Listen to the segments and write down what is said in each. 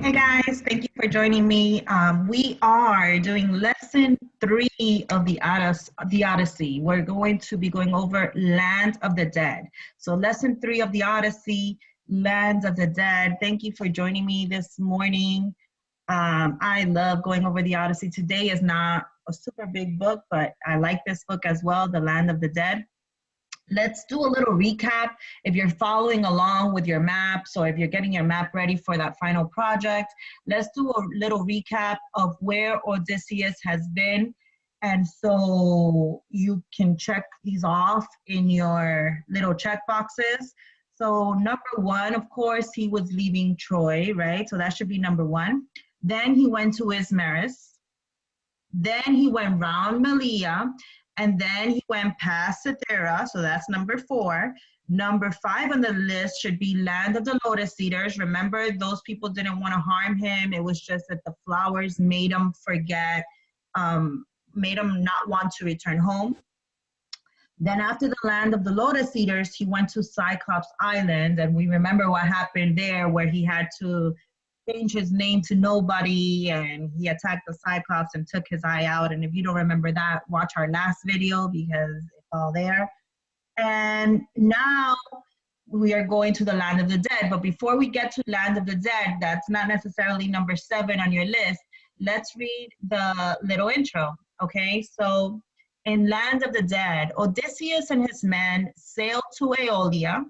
Hey guys, thank you for joining me. We are doing lesson 3 of the Odyssey. We're going to be going over Land of the Dead. So lesson 3 of the Odyssey, Land of the Dead. Thank you for joining me this morning. I love going over the Odyssey. Today is not a super big book, but I like this book as well, The Land of the Dead. Let's do a little recap. If you're following along with your maps or if you're getting your map ready for that final project, let's do a little recap of where Odysseus has been. And so you can check these off in your little check boxes. So number 1, of course, he was leaving Troy, right? So that should be number 1. Then he went to Ismaris. Then he went round Malea. And then he went past Cythera, so that's number 4. Number 5 on the list should be Land of the Lotus Eaters. Remember, those people didn't want to harm him. It was just that the flowers made him forget, made him not want to return home. Then after the Land of the Lotus Eaters, he went to Cyclops Island. And we remember what happened there, where he had to change his name to nobody, and he attacked the Cyclops and took his eye out. And if you don't remember that, watch our last video because it's all there. And now we are going to the Land of the Dead. But before we get to Land of the Dead, that's not necessarily number 7 on your list. Let's read the little intro, okay? So in Land of the Dead, Odysseus and his men sailed to Aeolia,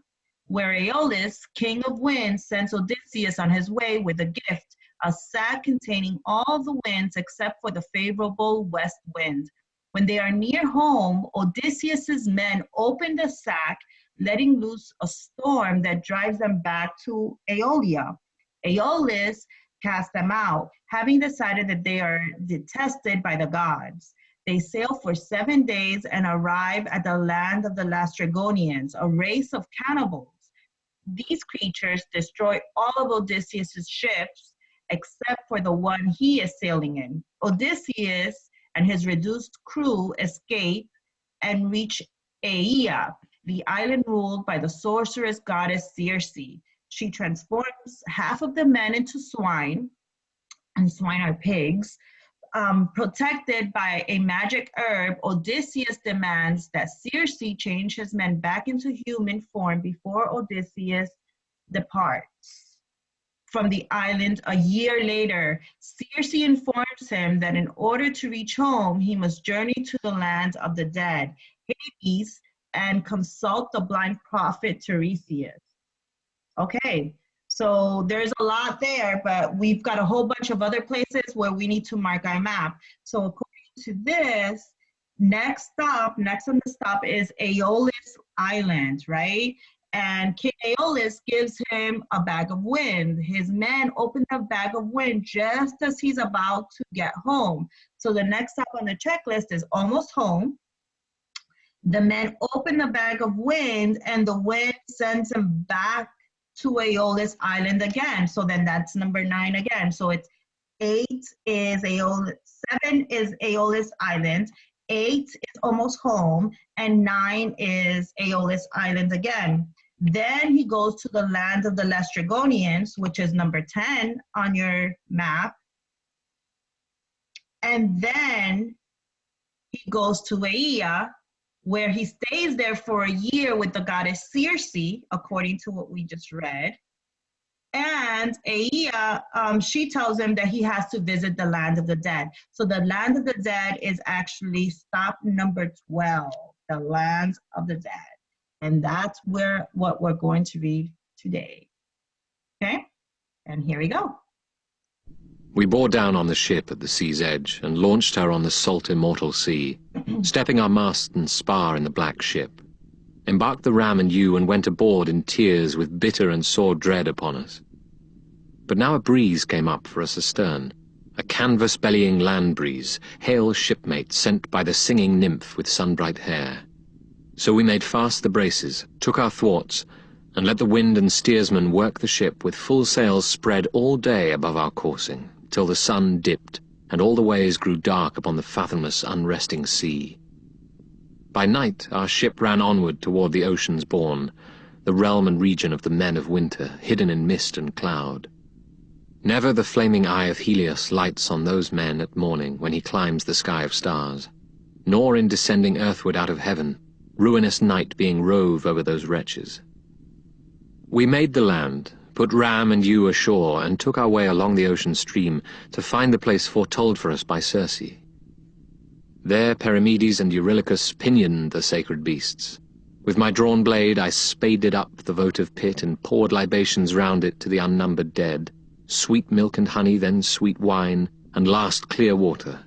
where Aeolus, king of winds, sends Odysseus on his way with a gift, a sack containing all the winds except for the favorable west wind. When they are near home, Odysseus's men open the sack, letting loose a storm that drives them back to Aeolia. Aeolus casts them out, having decided that they are detested by the gods. They sail for 7 days and arrive at the land of the Lastrygonians, a race of cannibals. These creatures destroy all of Odysseus' ships except for the one he is sailing in. Odysseus and his reduced crew escape and reach Aea, the island ruled by the sorceress goddess Circe. She transforms half of the men into swine, and swine are pigs. Protected by a magic herb, Odysseus demands that Circe change his men back into human form before Odysseus departs from the island a year later. Circe informs him that in order to reach home, he must journey to the land of the dead, Hades, and consult the blind prophet Tiresias. Okay. So there's a lot there, but we've got a whole bunch of other places where we need to mark our map. So according to this, next on the stop is Aeolus Island, right? And King Aeolus gives him a bag of wind. His men open the bag of wind just as he's about to get home. So the next stop on the checklist is almost home. The men open the bag of wind and the wind sends him back to Aeolus Island again. So then that's number 9 again. So it's 8 is Aeolus, 7 is Aeolus Island, 8 is almost home, and 9 is Aeolus Island again. Then he goes to the land of the Lastrygonians, which is number 10 on your map. And then he goes to Aea, where he stays there for a year with the goddess Circe, according to what we just read. And Aea, she tells him that he has to visit the land of the dead. So the land of the dead is actually stop number 12, the land of the dead. And that's what we're going to read today. Okay, and here we go. We bore down on the ship at the sea's edge and launched her on the salt immortal sea, stepping our mast and spar in the black ship, embarked the ram and you and went aboard in tears with bitter and sore dread upon us. But now a breeze came up for us astern, a canvas-bellying land breeze, hail shipmate sent by the singing nymph with sun-bright hair. So we made fast the braces, took our thwarts, and let the wind and steersman work the ship with full sails spread all day above our coursing, till the sun dipped, and all the ways grew dark upon the fathomless, unresting sea. By night our ship ran onward toward the ocean's bourne, the realm and region of the men of winter, hidden in mist and cloud. Never the flaming eye of Helios lights on those men at morning when he climbs the sky of stars, nor in descending earthward out of heaven, ruinous night being rove over those wretches. We made the land, put Ram and you ashore, and took our way along the ocean stream to find the place foretold for us by Circe. There Perimedes and Eurylochus pinioned the sacred beasts. With my drawn blade I spaded up the votive pit and poured libations round it to the unnumbered dead, sweet milk and honey, then sweet wine, and last clear water,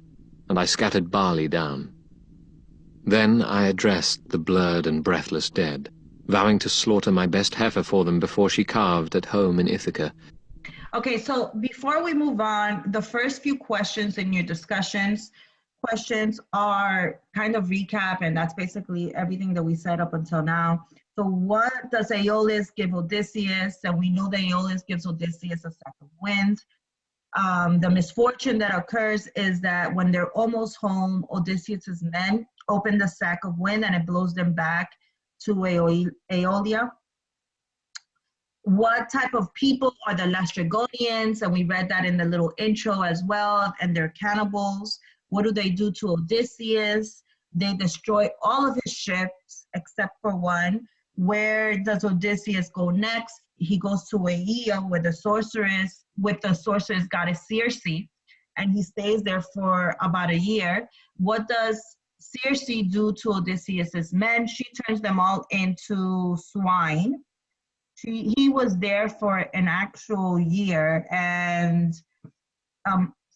and I scattered barley down. Then I addressed the blurred and breathless dead, vowing to slaughter my best heifer for them before she calved at home in Ithaca. Okay, so before we move on, the first few questions in your questions are kind of recap, and that's basically everything that we said up until now. So what does Aeolus give Odysseus? And we know that Aeolus gives Odysseus a sack of wind. The misfortune that occurs is that when they're almost home, Odysseus's men open the sack of wind and it blows them back to Aeolia. What type of people are the Lastrygonians? And we read that in the little intro as well, and they're cannibals. What do they do to Odysseus? They destroy all of his ships except for one. Where does Odysseus go next? He goes to Aea with the sorceress goddess Circe, and he stays there for about a year. What does Circe do to Odysseus's men? She turns them all into swine. He was there for an actual year, and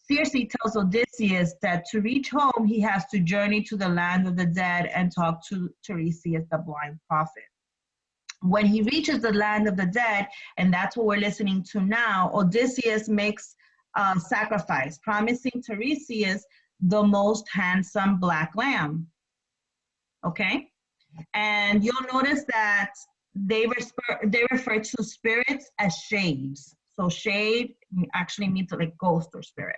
Circe tells Odysseus that to reach home, he has to journey to the land of the dead and talk to Tiresias, the blind prophet. When he reaches the land of the dead, and that's what we're listening to now, Odysseus makes a sacrifice, promising Tiresias the most handsome black lamb. Okay? And you'll notice that they refer to spirits as shades. So shade actually means like ghost or spirit.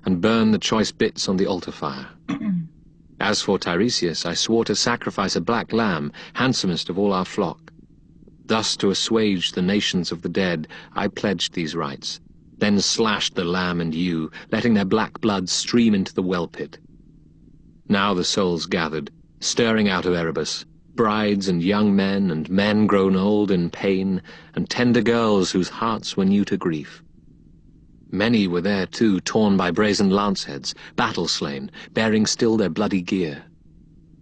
And burn the choice bits on the altar fire. As for Tiresias, I swore to sacrifice a black lamb, handsomest of all our flock. Thus, to assuage the nations of the dead, I pledged these rites, then slashed the lamb and ewe, letting their black blood stream into the well pit. Now the souls gathered, stirring out of Erebus, brides and young men, and men grown old in pain, and tender girls whose hearts were new to grief. Many were there too, torn by brazen lance-heads, battle-slain, bearing still their bloody gear.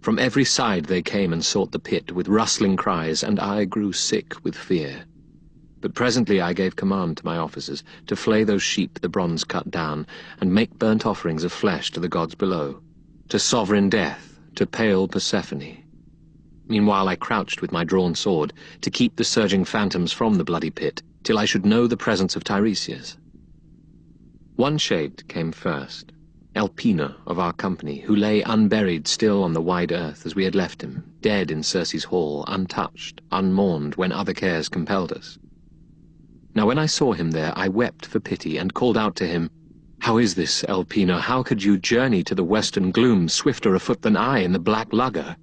From every side they came and sought the pit with rustling cries, and I grew sick with fear. But presently I gave command to my officers to flay those sheep the bronze cut down, and make burnt offerings of flesh to the gods below, to sovereign death, to pale Persephone. Meanwhile I crouched with my drawn sword, to keep the surging phantoms from the bloody pit, till I should know the presence of Tiresias. One shade came first, Elpina of our company, who lay unburied still on the wide earth as we had left him, dead in Circe's hall, untouched, unmourned when other cares compelled us. Now when I saw him there, I wept for pity and called out to him, "How is this, Elpina? How could you journey to the western gloom, swifter afoot than I in the black lugger?"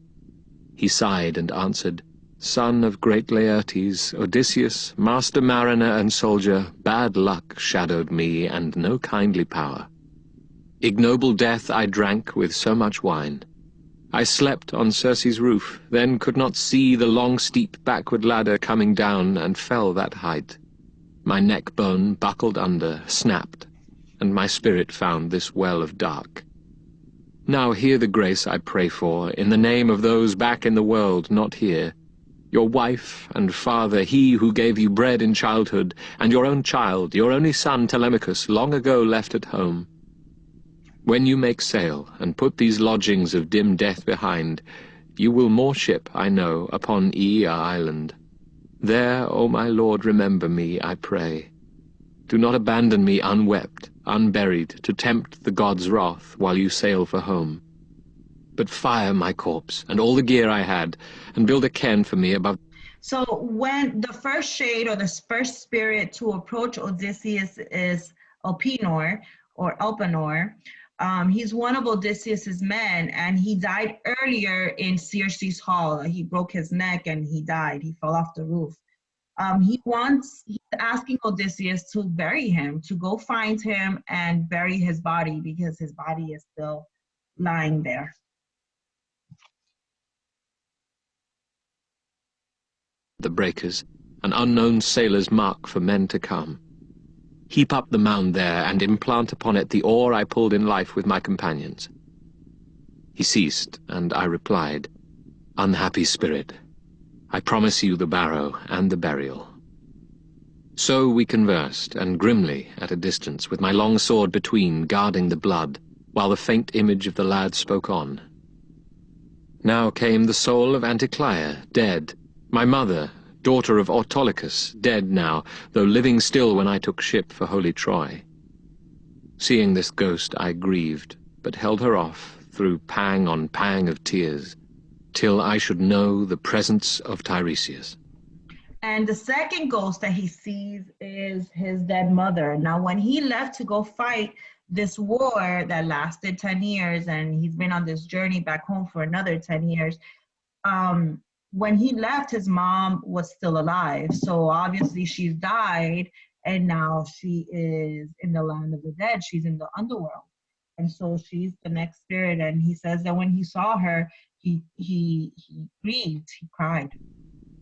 He sighed and answered, "Son of great Laertes, Odysseus, master mariner and soldier, bad luck shadowed me and no kindly power. Ignoble death I drank with so much wine. I slept on Circe's roof, then could not see the long steep backward ladder coming down, and fell that height. My neck bone buckled under, snapped, and my spirit found this well of dark. Now hear the grace I pray for, in the name of those back in the world, not here. Your wife and father, he who gave you bread in childhood, and your own child, your only son Telemachus, long ago left at home. When you make sail, and put these lodgings of dim death behind, you will moor ship, I know, upon Aea island. There, O my lord, remember me, I pray. Do not abandon me unwept, unburied, to tempt the gods' wrath while you sail for home. But fire my corpse, and all the gear I had, and build a cairn for me above." So when the first shade or the first spirit to approach Odysseus is Elpenor, or Elpenor. He's one of Odysseus's men, and he died earlier in Circe's hall. He broke his neck and he died. He fell off the roof. He asking Odysseus to bury him, to go find him and bury his body because his body is still lying there. The breakers, an unknown sailor's mark for men to come. Heap up the mound there and implant upon it the oar I pulled in life with my companions. He ceased, and I replied, "Unhappy spirit, I promise you the barrow and the burial." So we conversed, and grimly at a distance, with my long sword between, guarding the blood, while the faint image of the lad spoke on. Now came the soul of Anticleia, dead, my mother, daughter of Autolycus, dead now, though living still when I took ship for holy Troy. Seeing this ghost I grieved, but held her off, through pang on pang of tears, till I should know the presence of Tiresias. And the second ghost that he sees is his dead mother. Now, when he left to go fight this war that lasted 10 years, and he's been on this journey back home for another 10 years, when he left, his mom was still alive. So obviously she's died, and now she is in the land of the dead. She's in the underworld. And so she's the next spirit. And he says that when he saw her, he grieved, he cried.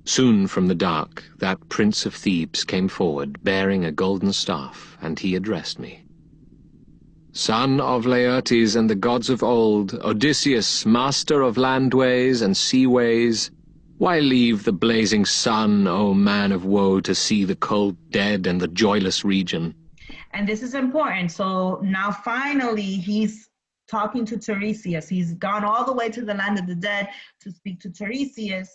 Soon from the dark, that prince of Thebes came forward, bearing a golden staff, and he addressed me. "Son of Laertes and the gods of old, Odysseus, master of landways and seaways, why leave the blazing sun, O man of woe, to see the cold dead and the joyless region?" And this is important. So now finally he's talking to Tiresias. He's gone all the way to the land of the dead to speak to Tiresias.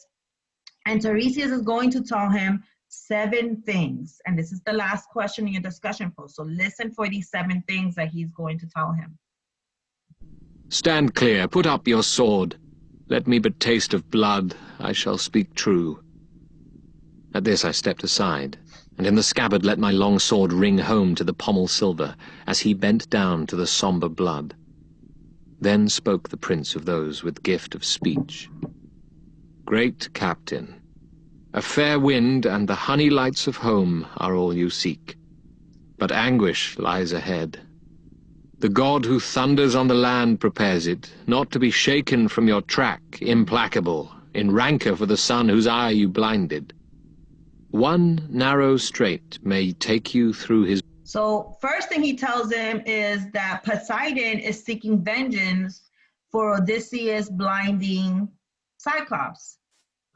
And Tiresias is going to tell him 7 things. And this is the last question in your discussion post. So listen for these 7 things that he's going to tell him. "Stand clear, put up your sword. Let me but taste of blood, I shall speak true." At this I stepped aside, and in the scabbard let my long sword ring home to the pommel silver, as he bent down to the sombre blood. Then spoke the prince of those with gift of speech. "Great captain, a fair wind and the honey lights of home are all you seek. But anguish lies ahead. The god who thunders on the land prepares it, not to be shaken from your track, implacable, in rancor for the son whose eye you blinded. One narrow strait may take you through his..." So first thing he tells him is that Poseidon is seeking vengeance for Odysseus blinding Cyclops,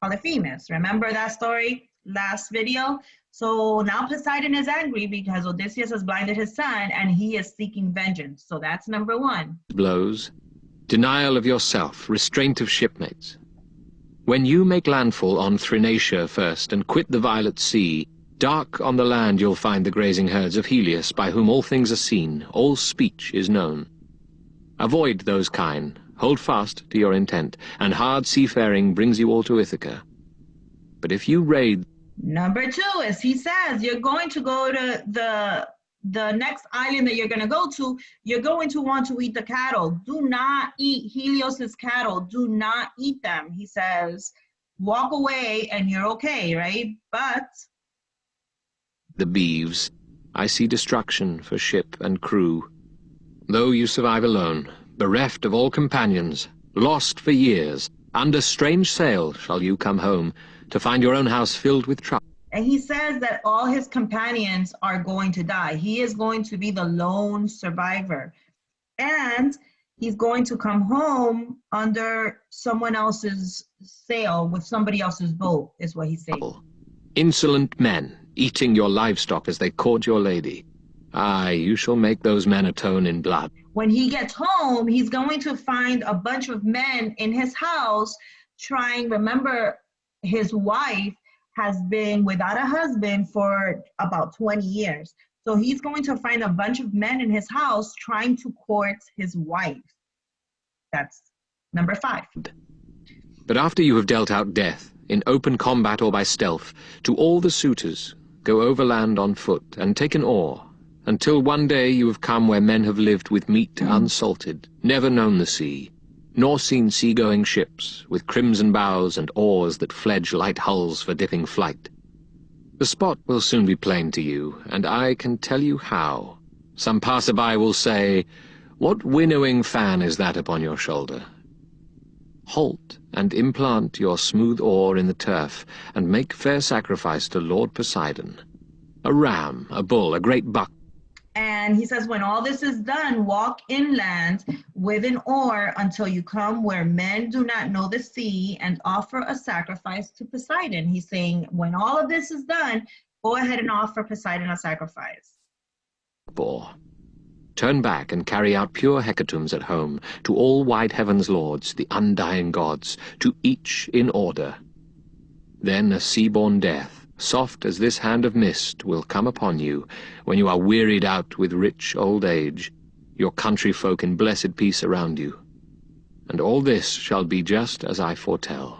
Polyphemus. Remember that story last video? So now Poseidon is angry because Odysseus has blinded his son and he is seeking vengeance. So that's number 1. Blows, denial of yourself, restraint of shipmates. When you make landfall on Thrinacia first and quit the violet sea, dark on the land you'll find the grazing herds of Helios, by whom all things are seen, all speech is known. Avoid those kind, hold fast to your intent, and hard seafaring brings you all to Ithaca. But if you raid... Number 2 is he says you're going to go to the next island that you're going to go to, you're going to want to eat the cattle. Do not eat Helios's cattle. Do not eat them. He says, walk away and you're okay, right? But... the beeves, I see destruction for ship and crew. Though you survive alone, bereft of all companions, lost for years, under strange sail shall you come home, to find your own house filled with trouble. And he says that all his companions are going to die. He is going to be the lone survivor. And he's going to come home under someone else's sail with somebody else's boat, is what he's saying. Insolent men, eating your livestock as they court your lady. Aye, you shall make those men atone in blood. When he gets home, he's going to find a bunch of men in his house trying, remember, his wife has been without a husband for about 20 years. So he's going to find a bunch of men in his house trying to court his wife. That's number 5. But after you have dealt out death, in open combat or by stealth, to all the suitors, go overland on foot, and take an oar, until one day you have come where men have lived with meat unsalted, never known the sea, nor seen sea-going ships, with crimson bows and oars that fledge light hulls for dipping flight. The spot will soon be plain to you, and I can tell you how. Some passerby will say, "What winnowing fan is that upon your shoulder?" Halt, and implant your smooth oar in the turf, and make fair sacrifice to Lord Poseidon. A ram, a bull, a great buck. And he says, when all this is done, walk inland with an oar until you come where men do not know the sea, and offer a sacrifice to Poseidon. He's saying, when all of this is done, go ahead and offer Poseidon a sacrifice. Boar. Turn back and carry out pure hecatombs at home, to all wide heaven's lords, the undying gods, to each in order. Then a sea-born death, soft as this hand of mist, will come upon you, when you are wearied out with rich old age, your country folk in blessed peace around you. And all this shall be just as I foretell.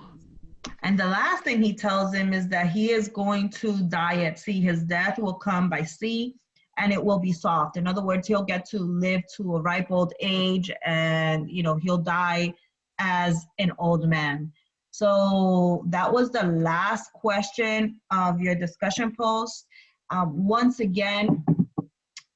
And the last thing he tells him is that he is going to die at sea. His death will come by sea, and it will be soft. In other words, he'll get to live to a ripe old age, and he'll die as an old man. So that was the last question of your discussion post. Once again,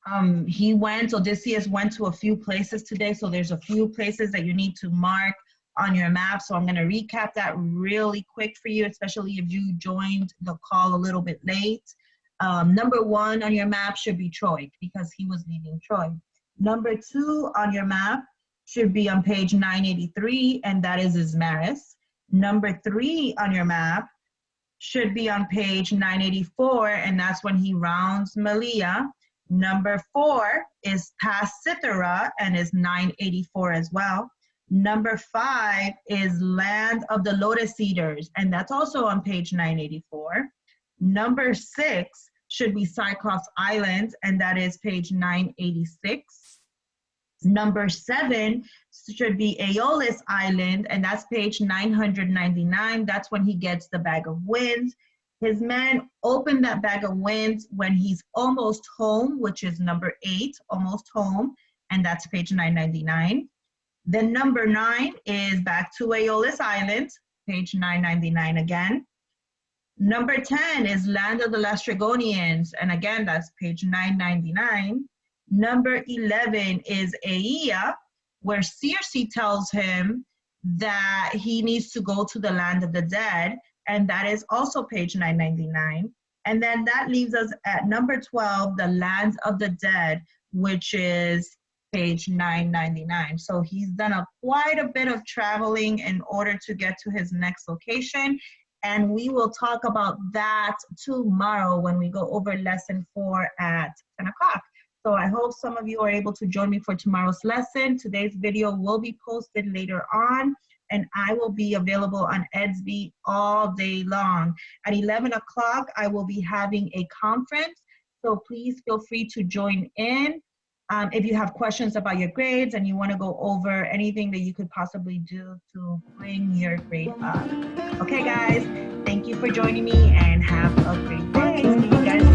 Odysseus went to a few places today. So there's a few places that you need to mark on your map. So I'm going to recap that really quick for you, especially if you joined the call a little bit late. Number 1 on your map should be Troy, because he was leaving Troy. Number 2 on your map should be on page 983, and that is Ismaris. Number 3 on your map should be on page 984, and that's when he rounds Malea. Number 4 is past Cythera, and is 984 as well. Number 5 is Land of the Lotus Eaters, and that's also on page 984. Number 6 should be Cyclops Island, and that is page 986. Number 7 should be Aeolus Island, and that's page 999. That's when he gets the bag of winds. His men open that bag of winds when he's almost home, which is number 8, almost home, and that's page 999. Then number 9 is back to Aeolus Island, page 999 again. Number 10 is Land of the Lastrygonians, and again, that's page 999. Number 11 is Aea, where Circe tells him that he needs to go to the land of the dead, and that is also page 999. And then that leaves us at number 12, the Lands of the Dead, which is page 999. So he's done quite a bit of traveling in order to get to his next location. And we will talk about that tomorrow when we go over lesson 4 at 10 o'clock. So I hope some of you are able to join me for tomorrow's lesson. Today's video will be posted later on, and I will be available on Edsby all day long. At 11 o'clock, I will be having a conference, so please feel free to join in. If you have questions about your grades and you want to go over anything that you could possibly do to bring your grade up. Okay, guys, thank you for joining me, and have a great day. See you guys